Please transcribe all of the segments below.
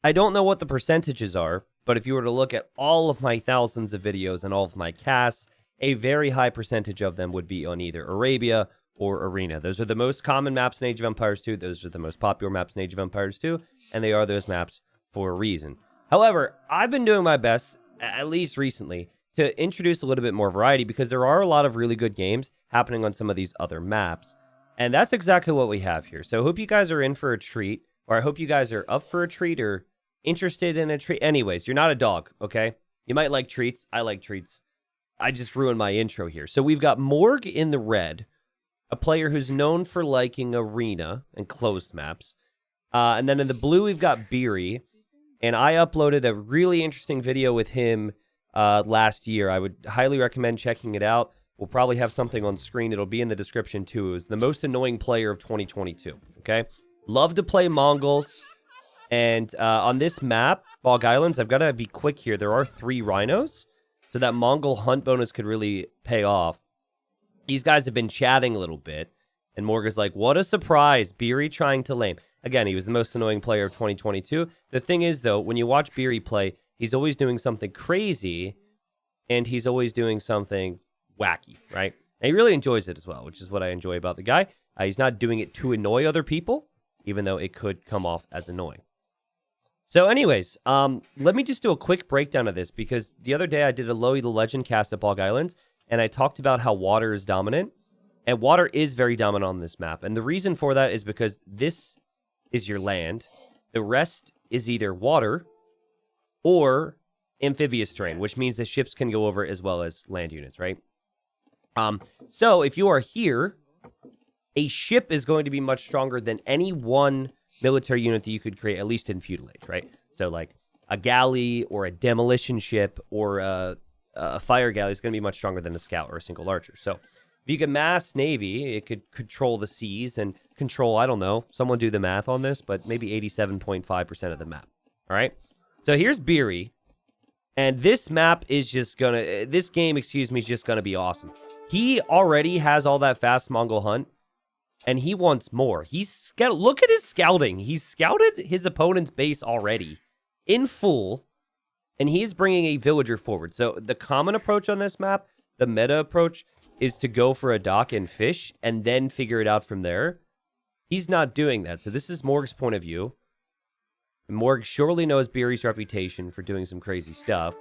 I don't know what the percentages are, but if you were to look at all of my thousands of videos and all of my casts, a very high percentage of them would be on either Arabia or Arena. Those are the most common maps in Age of Empires 2. Those are the most popular maps in Age of Empires 2, and they are those maps for a reason. However, I've been doing my best, at least recently, to introduce a little bit more variety because there are a lot of really good games happening on some of these other maps. And that's exactly what we have here. So I hope you guys are in for a treat, or I hope you guys are up for a treat or interested in a treat. Anyways, you're not a dog, okay? You might like treats. I like treats. I just ruined my intro here. So we've got Morg in the red, a player who's known for liking arena and closed maps. And then in the blue, we've got Beery. And I uploaded a really interesting video with him last year. I would highly recommend checking it out. We'll probably have something on screen. It'll be in the description, too. It was the most annoying player of 2022, okay? Love to play Mongols. And on this map, Bog Islands, I've got to be quick here. There are 3 rhinos, so that Mongol hunt bonus could really pay off. These guys have been chatting a little bit, and Morgan's like, what a surprise, Beery trying to lame. Again, he was the most annoying player of 2022. The thing is, though, when you watch Beery play, he's always doing something crazy, and he's always doing something wacky, right? And he really enjoys it as well, which is what I enjoy about the guy. He's not doing it to annoy other people, even though it could come off as annoying. So anyways, let me just do a quick breakdown of this, because the other day I did a Loey the Legend cast at Bog Islands, and I talked about how water is dominant, and water is very dominant on this map. And the reason for that is because this is your land. The rest is either water or amphibious terrain, which means the ships can go over as well as land units, right? So if you are here, a ship is going to be much stronger than any one military unit that you could create, at least in feudal age, right? So like a galley or a demolition ship or a fire galley is going to be much stronger than a scout or a single archer. So if you could mass navy, it could control the seas and control, I don't know, someone do the math on this, but maybe 87.5% of the map, all right? So here's Beery, and this map is just going to, this game, excuse me, is just going to be awesome. He already has all that fast Mongol hunt, and he wants more. Look at his scouting. He's scouted his opponent's base already in full, and he is bringing a villager forward. So the common approach on this map, the meta approach, is to go for a dock and fish and then figure it out from there. He's not doing that. So this is Morg's point of view. Morg surely knows Beery's reputation for doing some crazy stuff.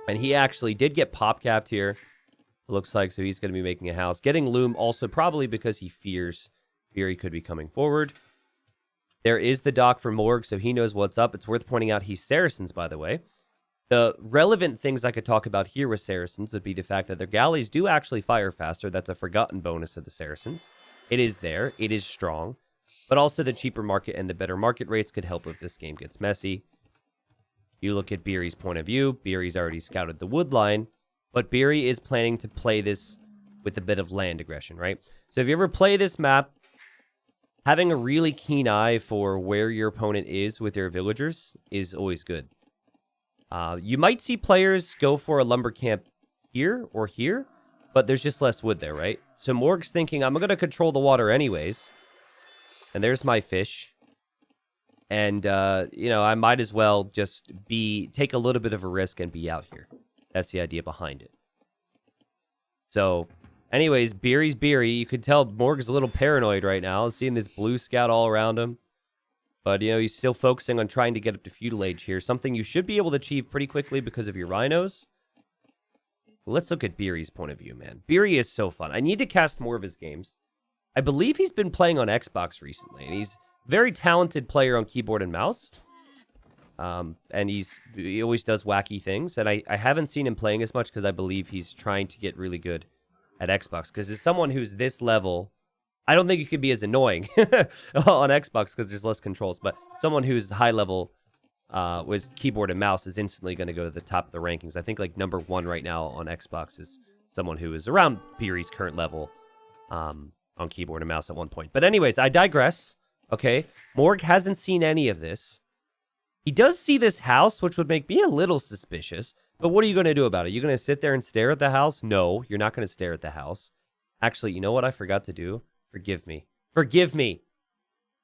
And he actually did get pop capped here. It looks like, so he's going to be making a house. Getting loom also probably because he fears Beery could be coming forward. There is the dock for Morg, so he knows what's up. It's worth pointing out he's Saracens, by the way. The relevant things I could talk about here with Saracens would be the fact that their galleys do actually fire faster. That's a forgotten bonus of the Saracens. It is there. It is strong. But also the cheaper market and the better market rates could help if this game gets messy. You look at Beery's point of view. Beery's already scouted the wood line. But Beery is planning to play this with a bit of land aggression, right? So if you ever play this map, having a really keen eye for where your opponent is with their villagers is always good. You might see players go for a lumber camp here or here, but there's just less wood there, right? So Morg's thinking, I'm going to control the water anyways. And there's my fish. And, I might as well just take a little bit of a risk and be out here. That's the idea behind it. So, anyways, Beery's Beery. You could tell Morg's a little paranoid right now, seeing this blue scout all around him. But, he's still focusing on trying to get up to feudal age here. Something you should be able to achieve pretty quickly because of your rhinos. Let's look at Beery's point of view, man. Beery is so fun. I need to cast more of his games. I believe he's been playing on Xbox recently, and he's a very talented player on keyboard and mouse. And he always does wacky things, and I haven't seen him playing as much because I believe he's trying to get really good at Xbox. Because as someone who's this level, I don't think you could be as annoying on Xbox because there's less controls, but someone who's high level with keyboard and mouse is instantly going to go to the top of the rankings. I think like number 1 right now on Xbox is someone who is around Beery's current level on keyboard and mouse at one point. But anyways, I digress, okay? Morg hasn't seen any of this. He does see this house, which would make me a little suspicious. But what are you going to do about it? You going to sit there and stare at the house? No, you're not going to stare at the house. Actually, you know what I forgot to do? Forgive me. Forgive me.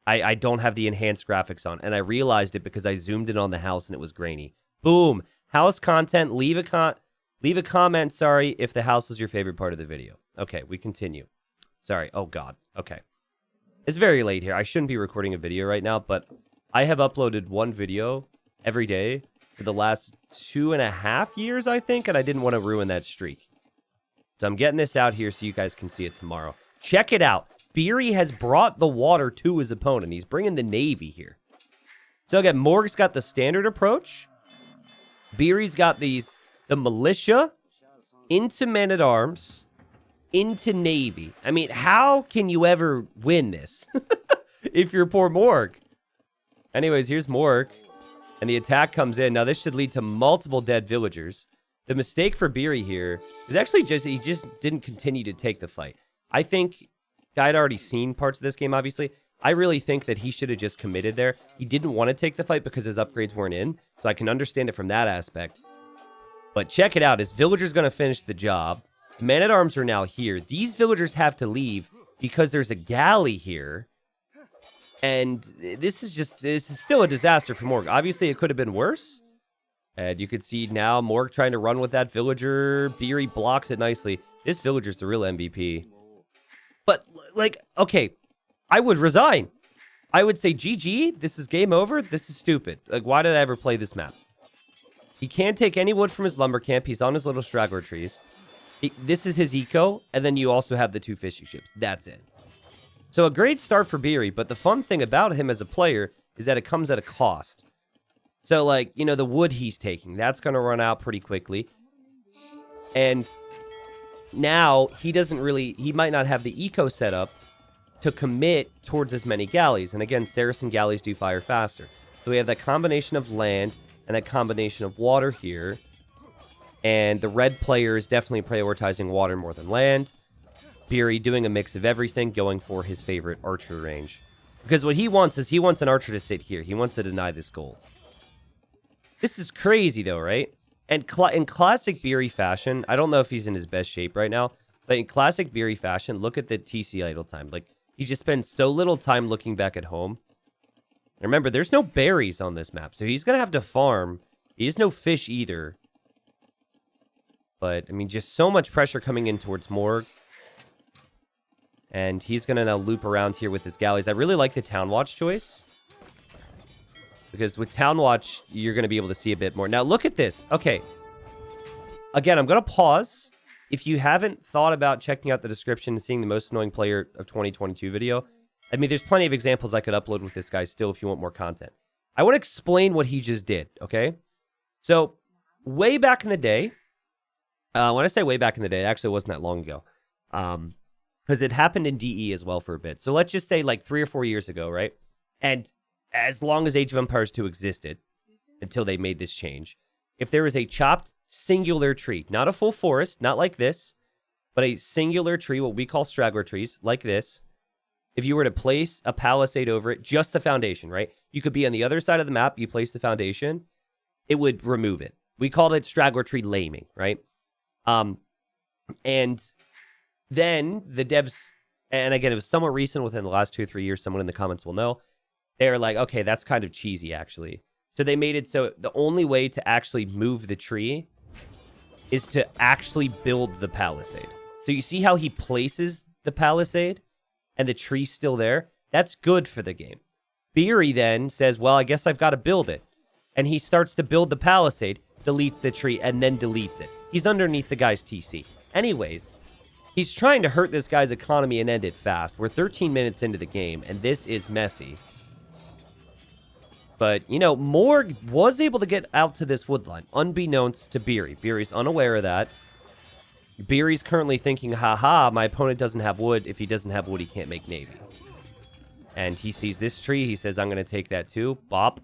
I don't have the enhanced graphics on, and I realized it because I zoomed in on the house and it was grainy. Boom. House content. Leave a comment, sorry, if the house was your favorite part of the video. Okay, we continue. Sorry. Oh, God. Okay. It's very late here. I shouldn't be recording a video right now, but I have uploaded one video every day for the last 2.5 years, I think, and I didn't want to ruin that streak. So I'm getting this out here so you guys can see it tomorrow. Check it out. Beery has brought the water to his opponent. He's bringing the Navy here. So again, Morg's got the standard approach. Beery's got the militia into men-at-arms, into Navy. I mean, how can you ever win this if you're poor Morg? Anyways, here's Morg, and the attack comes in. Now, this should lead to multiple dead villagers. The mistake for Beery here is actually he just didn't continue to take the fight. I think I'd already seen parts of this game, obviously. I really think that he should have just committed there. He didn't want to take the fight because his upgrades weren't in, so I can understand it from that aspect. But check it out. His villager's going to finish the job. Men-at-arms are now here. These villagers have to leave because there's a galley here. And this is still a disaster for Morg. Obviously, it could have been worse. And you could see now Morg trying to run with that villager. Beery blocks it nicely. This villager's the real MVP. But, like, okay, I would resign. I would say, GG, this is game over. This is stupid. Like, why did I ever play this map? He can't take any wood from his lumber camp. He's on his little straggler trees. This is his eco, and then you also have the 2 fishing ships. That's it. So a great start for Beery, but the fun thing about him as a player is that it comes at a cost. So, like, you know, the wood he's taking, that's going to run out pretty quickly. And now he might not have the eco set up to commit towards as many galleys. And again, Saracen galleys do fire faster. So we have that combination of land and that combination of water here. And the red player is definitely prioritizing water more than land. Beery doing a mix of everything, going for his favorite archer range. Because what he wants is he wants an archer to sit here. He wants to deny this gold. This is crazy though, right? And in classic Beery fashion, I don't know if he's in his best shape right now, but in classic Beery fashion, look at the TC idle time. Like, he just spends so little time looking back at home. Remember, there's no berries on this map, so he's going to have to farm. He has no fish either. But, I mean, just so much pressure coming in towards Morg. And he's going to now loop around here with his galleys. I really like the Town Watch choice. Because with Town Watch, you're going to be able to see a bit more. Now, look at this. Okay. Again, I'm going to pause. If you haven't thought about checking out the description and seeing the most annoying player of 2022 video, I mean, there's plenty of examples I could upload with this guy still if you want more content. I want to explain what he just did, okay? So, way back in the day, when I say way back in the day, it actually wasn't that long ago. Because it happened in DE as well for a bit. So let's just say like 3 or 4 years ago, right? And as long as Age of Empires 2 existed, until they made this change, if there was a chopped singular tree, not a full forest, not like this, but a singular tree, what we call straggler trees, like this, if you were to place a palisade over it, just the foundation, right? You could be on the other side of the map, you place the foundation, it would remove it. We called it straggler tree laming, right? And then the devs, and again, it was somewhat recent within the last 2 or 3 years, someone in the comments will know, they're like, okay, that's kind of cheesy, actually. So they made it so the only way to actually move the tree is to actually build the palisade. So you see how he places the palisade and the tree's still there? That's good for the game. Beery then says, well, I guess I've got to build it. And he starts to build the palisade, deletes the tree, and then deletes it. He's underneath the guy's TC. Anyways, he's trying to hurt this guy's economy and end it fast. We're 13 minutes into the game, and this is messy. But, you know, Morg was able to get out to this woodline, unbeknownst to Beery. Beery's unaware of that. Beery's currently thinking, haha, my opponent doesn't have wood. If he doesn't have wood, he can't make Navy. And he sees this tree. He says, I'm going to take that too. Bop.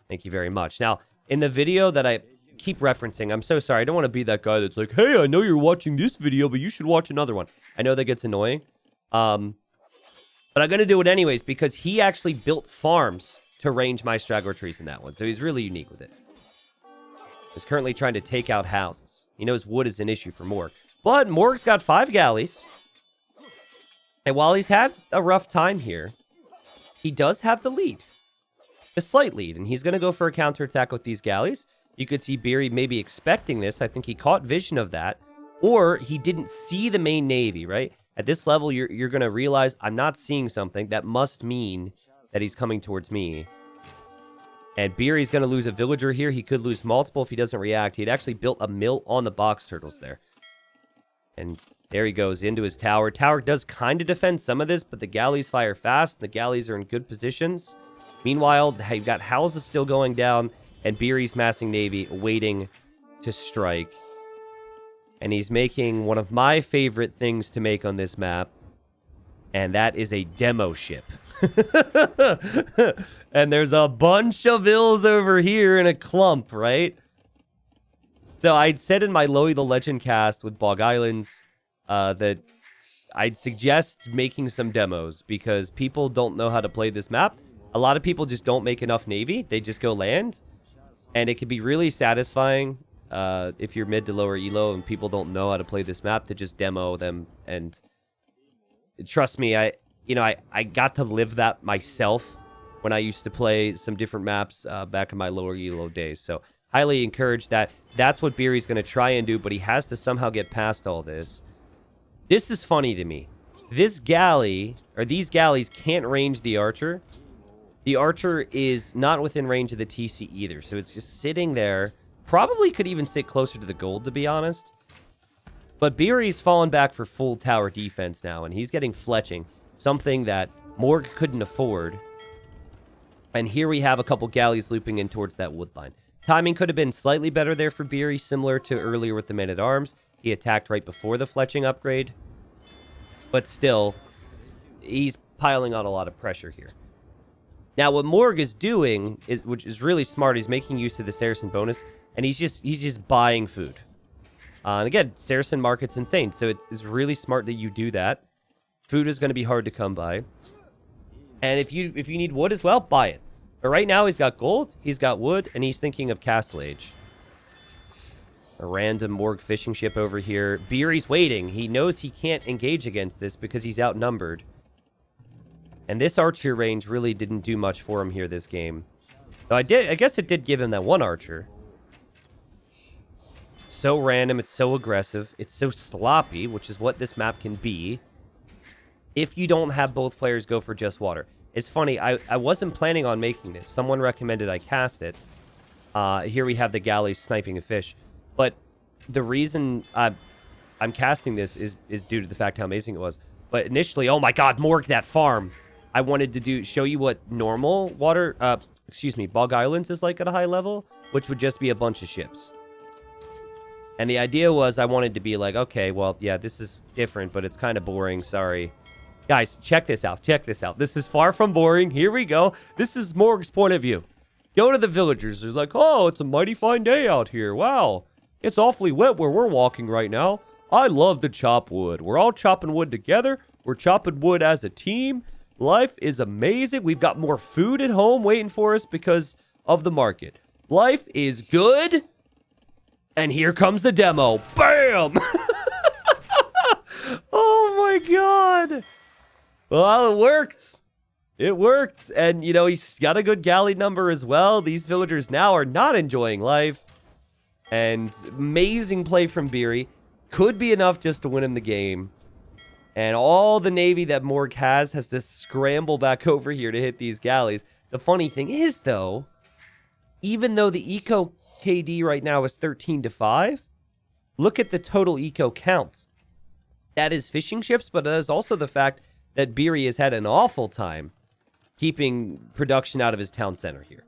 Thank you very much. Now, in the video that I keep referencing, I'm so sorry. I don't want to be that guy that's like, hey, I know you're watching this video, but you should watch another one. I know that gets annoying. But I'm going to do it anyways because he actually built farms to range my straggler trees in that one. So he's really unique with it. He's currently trying to take out houses. He knows wood is an issue for Morg. But Morg's got 5 galleys. And while he's had a rough time here, he does have the lead. A slight lead, and he's going to go for a counterattack with these galleys. You could see Beery maybe expecting this. I think he caught vision of that. Or he didn't see the main navy, right? At this level, you're going to realize I'm not seeing something. That must mean that he's coming towards me. And Beery's going to lose a villager here. He could lose multiple if he doesn't react. He had actually built a mill on the box turtles there. And there he goes into his tower. Tower does kind of defend some of this, but the galleys fire fast. The galleys are in good positions. Meanwhile, you've got houses still going down, and Beery's massing navy waiting to strike. And he's making one of my favorite things to make on this map, and that is a demo ship. And there's a bunch of ills over here in a clump, right? So I'd said in my Loey the Legend cast with Bog Islands that I'd suggest making some demos because people don't know how to play this map. A lot of people just don't make enough navy. They just go land. And it can be really satisfying if you're mid to lower elo and people don't know how to play this map to just demo them. And trust me, I got to live that myself when I used to play some different maps back in my lower elo days. So highly encourage that. That's what Beery's going to try and do, but he has to somehow get past all this. This is funny to me. This galley, or these galleys, can't range the archer. The archer is not within range of the TC either, so it's just sitting there. Probably could even sit closer to the gold, to be honest. But Beery's fallen back for full tower defense now, and he's getting fletching, something that Morg couldn't afford. And here we have a couple galleys looping in towards that wood line. Timing could have been slightly better there for Beery, similar to earlier with the men-at-arms. He attacked right before the fletching upgrade. But still, he's piling on a lot of pressure here. Now, what Morg is doing, which is really smart, he's making use of the Saracen bonus, and he's just buying food. And again, Saracen market's insane, so it's really smart that you do that. Food is going to be hard to come by. And if you need wood as well, buy it. But right now, he's got gold, he's got wood, and he's thinking of Castle Age. A random Morg fishing ship over here. Beery's waiting. He knows he can't engage against this because he's outnumbered. And this archer range really didn't do much for him here this game. Though I guess it did give him that one archer. So random, it's so aggressive, it's so sloppy, which is what this map can be. If you don't have both players go for just water. It's funny, I wasn't planning on making this. Someone recommended I cast it. Here we have the galleys sniping a fish. But the reason I'm casting this is due to the fact how amazing it was. But initially, oh my god, Morg, that farm. I wanted to show you what normal water, Bog Islands is like at a high level, which would just be a bunch of ships. And the idea was I wanted to be like, okay, well, yeah, this is different, but it's kind of boring, sorry. Guys, check this out, check this out. This is far from boring. Here we go. This is Morg's point of view. Go to the villagers. They're like, oh, it's a mighty fine day out here. Wow. It's awfully wet where we're walking right now. I love to chop wood. We're all chopping wood together. We're chopping wood as a team. Life is amazing. We've got more food at home waiting for us because of the market. Life is good. And here comes the demo. Bam! Oh my god. Well, it worked. It worked. And, he's got a good galley number as well. These villagers now are not enjoying life. And amazing play from Beery. Could be enough just to win him the game. And all the navy that Morg has to scramble back over here to hit these galleys. The funny thing is, though, even though the eco KD right now is 13-5, look at the total eco count. That is fishing ships, but that is also the fact that Beery has had an awful time keeping production out of his town center here.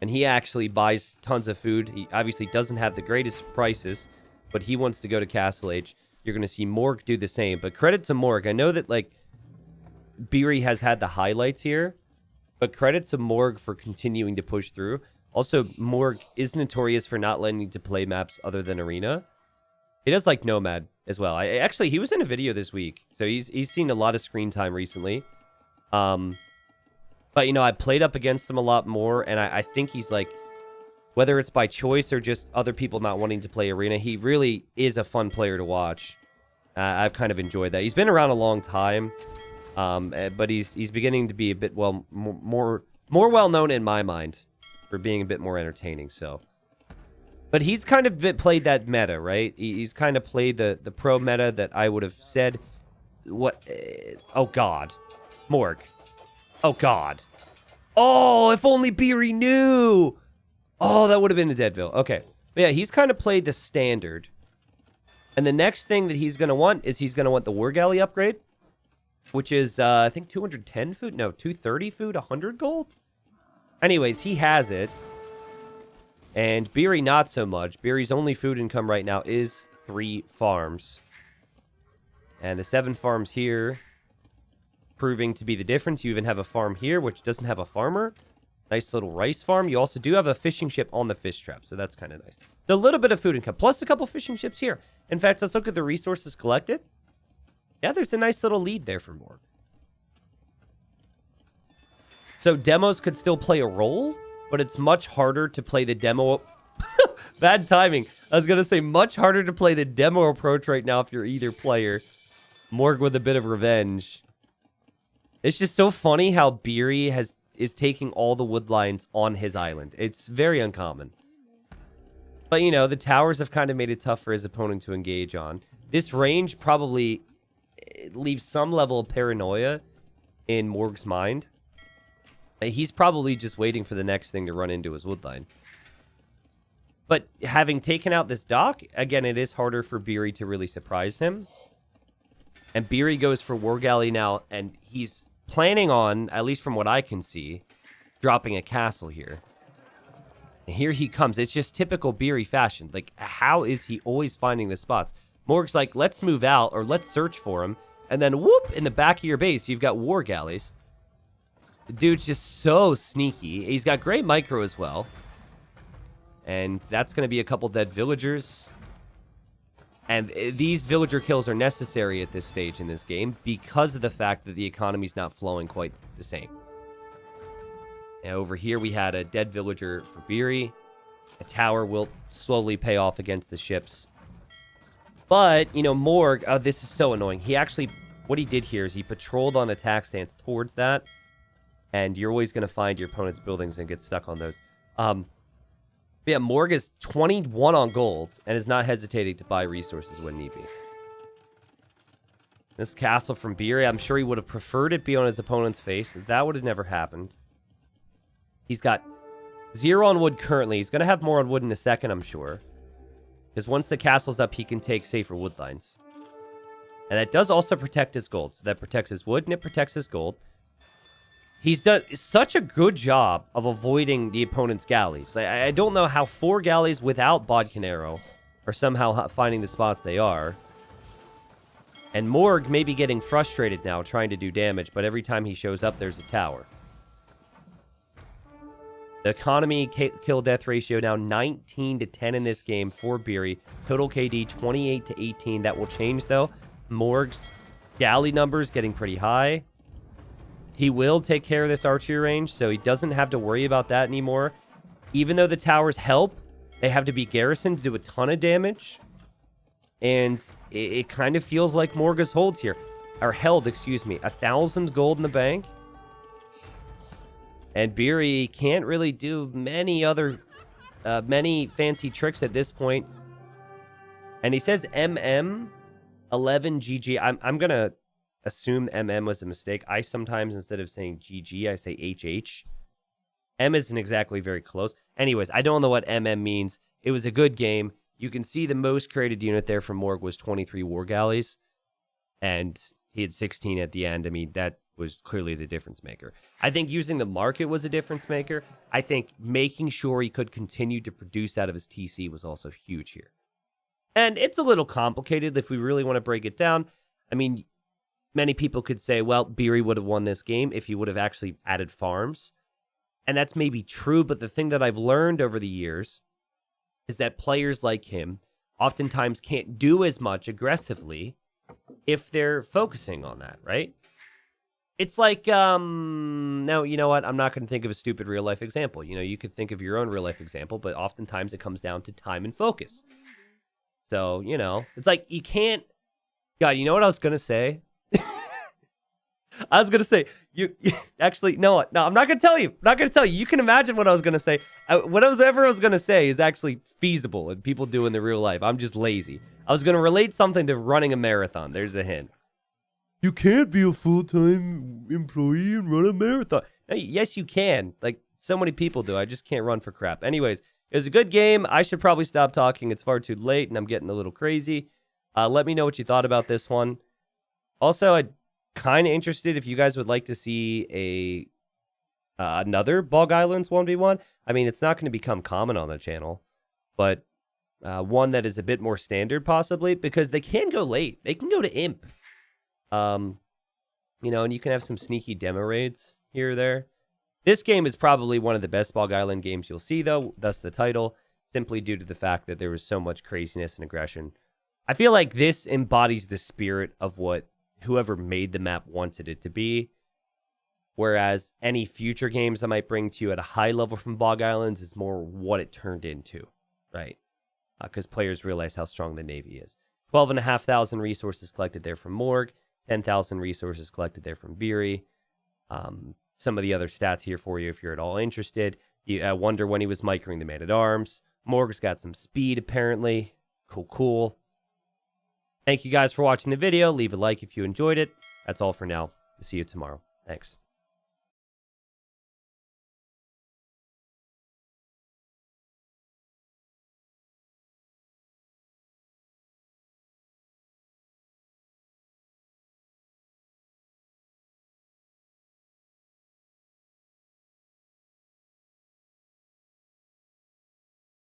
And he actually buys tons of food. He obviously doesn't have the greatest prices, but he wants to go to Castle Age. You're going to see Morg do the same. But credit to Morg. I know that, Beery has had the highlights here, but credit to Morg for continuing to push through. Also, Morg is notorious for not letting to play maps other than Arena. He does like Nomad as well. Actually, he was in a video this week, so he's seen a lot of screen time recently. But, I played up against him a lot more, and I think he's whether it's by choice or just other people not wanting to play Arena, he really is a fun player to watch. I've kind of enjoyed that. He's been around a long time, But he's beginning to be a bit more well known in my mind for being a bit more entertaining. So, but he's kind of played that meta, right? He's kind of played the pro meta that I would have said. What? Oh God, Morg. Oh God. Oh, if only Beery knew. Oh, that would have been a Deadville. Okay, but yeah, he's kind of played the standard. And the next thing that he's gonna want is he's gonna want the War Galley upgrade, which is, I think 210 food? No, 230 food, 100 gold? Anyways, he has it. And Beery, not so much. Beery's only food income right now is 3 farms. And the 7 farms here proving to be the difference. You even have a farm here, which doesn't have a farmer. Nice little rice farm. You also do have a fishing ship on the fish trap, so that's kind of nice. So a little bit of food income, plus a couple fishing ships here. In fact, let's look at the resources collected. Yeah, there's a nice little lead there for Morg. So demos could still play a role, but it's much harder to play the demo. Bad timing. I was going to say much harder to play the demo approach right now if you're either player. Morg with a bit of revenge. It's just so funny how Beery is taking all the wood lines on his island. It's very uncommon. But, you know, the towers have kind of made it tough for his opponent to engage on. This range probably leaves some level of paranoia in Morg's mind. He's probably just waiting for the next thing to run into his wood line. But having taken out this dock, again, it is harder for Beery to really surprise him. And Beery goes for War Galley now, and he's planning on, at least from what I can see, dropping a castle here. And here he comes. It's just typical Beery fashion. Like, how is he always finding the spots? Morg's like, let's move out, or let's search for him. And then, whoop, in the back of your base, you've got War Galleys. The dude's just so sneaky. He's got great micro as well. And that's going to be a couple dead villagers. And these villager kills are necessary at this stage in this game because of the fact that the economy's not flowing quite the same. And over here, we had a dead villager for Beery. A tower will slowly pay off against the ships. But, you know, Morg, this is so annoying. He actually, what he did here is he patrolled on attack stance towards that. And you're always going to find your opponent's buildings and get stuck on those. Yeah, Morg is 21 on gold and is not hesitating to buy resources when need be. This castle from Beery, I'm sure he would have preferred it be on his opponent's face. That would have never happened. He's got 0 on wood currently. He's going to have more on wood in a second, I'm sure. Because once the castle's up, he can take safer wood lines. And that does also protect his gold. So that protects his wood and it protects his gold. He's done such a good job of avoiding the opponent's galleys. I don't know how 4 galleys without Bodcanero are somehow finding the spots they are. And Morg may be getting frustrated now trying to do damage, but every time he shows up, there's a tower. The economy kill-death ratio now 19 to 10 in this game for Beery. Total KD 28 to 18. That will change, though. Morg's galley numbers getting pretty high. He will take care of this archery range, so he doesn't have to worry about that anymore. Even though the towers help, they have to be garrisoned to do a ton of damage. And it kind of feels like Morga's holds here. Or held, excuse me. 1,000 gold in the bank. And Beery can't really do many fancy tricks at this point. And he says MM 11 GG. I'm going to assume MM was a mistake. I sometimes, instead of saying GG, I say HH. M isn't exactly very close. Anyways, I don't know what MM means. It was a good game. You can see the most created unit there from Morg was 23 War Galleys. And he had 16 at the end. I mean, that was clearly the difference maker. I think using the market was a difference maker. I think making sure he could continue to produce out of his TC was also huge here. And it's a little complicated if we really want to break it down. I mean, many people could say, well, Beery would have won this game if he would have actually added farms. And that's maybe true, but the thing that I've learned over the years is that players like him oftentimes can't do as much aggressively if they're focusing on that, right? It's like, no, you know what? I'm not going to think of a stupid real-life example. You know, you could think of your own real-life example, but oftentimes it comes down to time and focus. So, you know, it's like you can't... God, you know what I was going to say? I was gonna say actually no, I'm not gonna tell you. I'm not gonna tell you. You can imagine what I was gonna say. Whatever I was gonna say is actually feasible and people do in the real life. I'm just lazy. I was gonna relate something to running a marathon. There's a hint. You can't be a full-time employee and run a marathon. Yes, you can. Like so many people do. I just can't run for crap. Anyways, it was a good game. I should probably stop talking. It's far too late and I'm getting a little crazy. Let me know what you thought about this one. Also, I'm kind of interested if you guys would like to see another Bog Islands 1v1. I mean, it's not going to become common on the channel, but one that is a bit more standard possibly because they can go late. They can go to Imp. You know, and you can have some sneaky demo raids here or there. This game is probably one of the best Bog Island games you'll see, though, thus the title, simply due to the fact that there was so much craziness and aggression. I feel like this embodies the spirit of what whoever made the map wanted it to be, whereas any future games I might bring to you at a high level from Bog Islands is more what it turned into, right? Because players realize how strong the Navy is. 12,500 resources collected there from Morgue, 10,000 resources collected there from Beery. Some of the other stats here for you if you're at all interested. You wonder when he was microing the Man-at-Arms. Morgue's got some speed, apparently. Cool. Thank you guys for watching the video. Leave a like if you enjoyed it. That's all for now. See you tomorrow. Thanks.